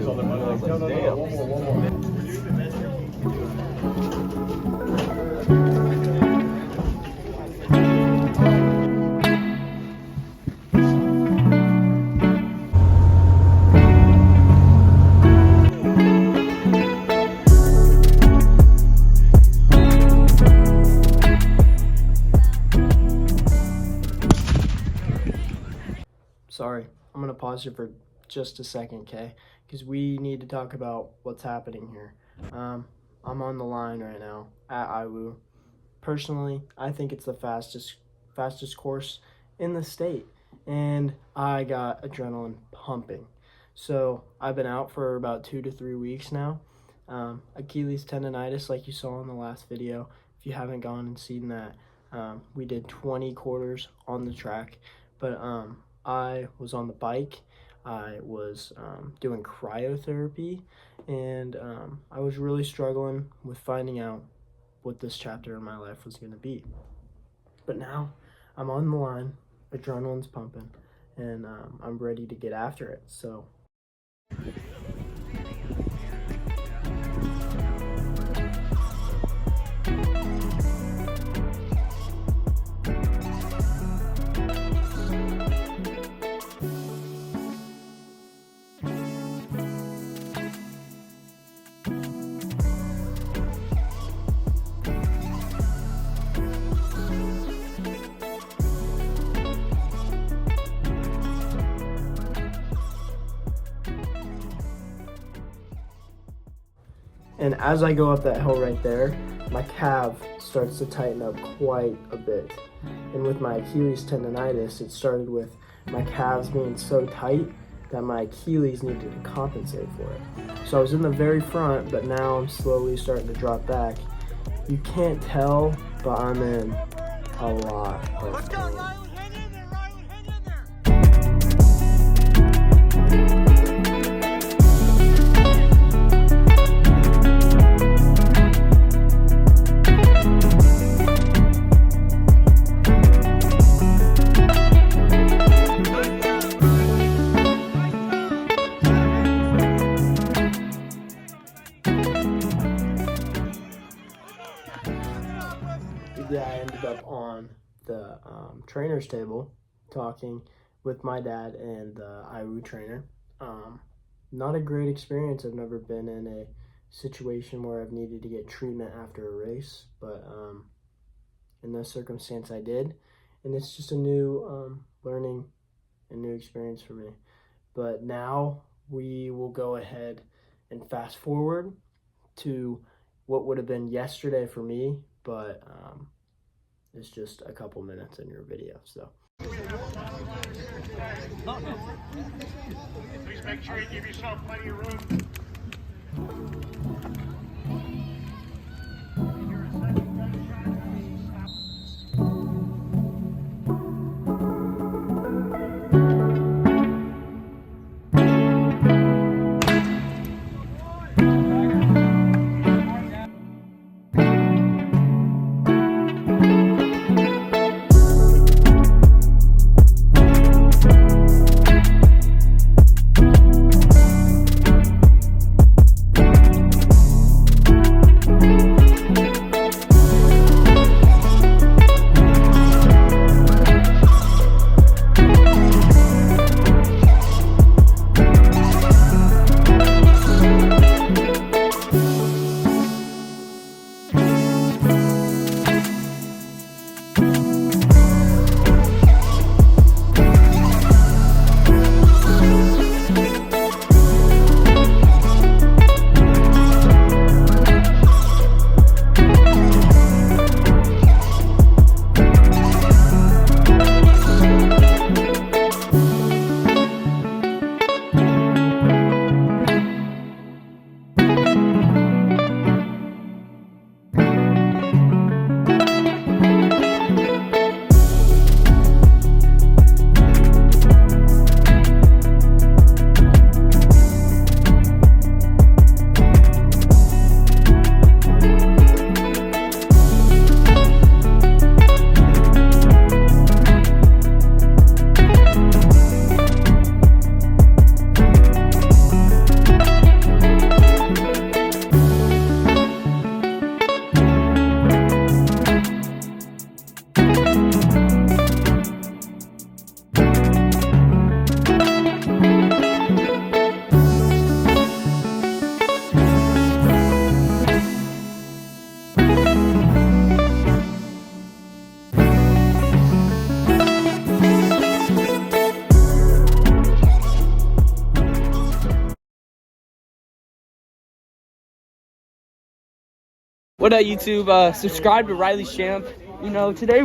too. And I was like, damn. Sorry, I'm gonna pause you for just a second, okay? Because we need to talk about what's happening here. I'm on the line right now at IWU. Personally, I think it's the fastest course in the state, and I got adrenaline pumping. So I've been out for about 2 to 3 weeks now. Achilles tendonitis, like you saw in the last video. If you haven't gone and seen that, we did 20 quarters on the track, but I was on the bike, I was doing cryotherapy, and I was really struggling with finding out what this chapter in my life was going to be. But now I'm on the line, adrenaline's pumping, and I'm ready to get after it. So and as I go up that hill right there, my calf starts to tighten up quite a bit. And with my Achilles tendonitis, it started with my calves being so tight that my Achilles needed to compensate for it. So I was in the very front, but now I'm slowly starting to drop back. You can't tell, but I'm in a lot of Let's go, pain. Riley! Hang in there, Riley! Hang in there! Yeah, I ended up on the trainer's table talking with my dad and the IWU trainer. Not a great experience. I've never been in a situation where I've needed to get treatment after a race, but in this circumstance I did, and it's just a new learning and new experience for me. But now we will go ahead and fast forward to what would have been yesterday for me, but it's just a couple minutes in your video. So Please make sure you give yourself plenty of room. What up, YouTube? Subscribe to Riley's Champ. You know, today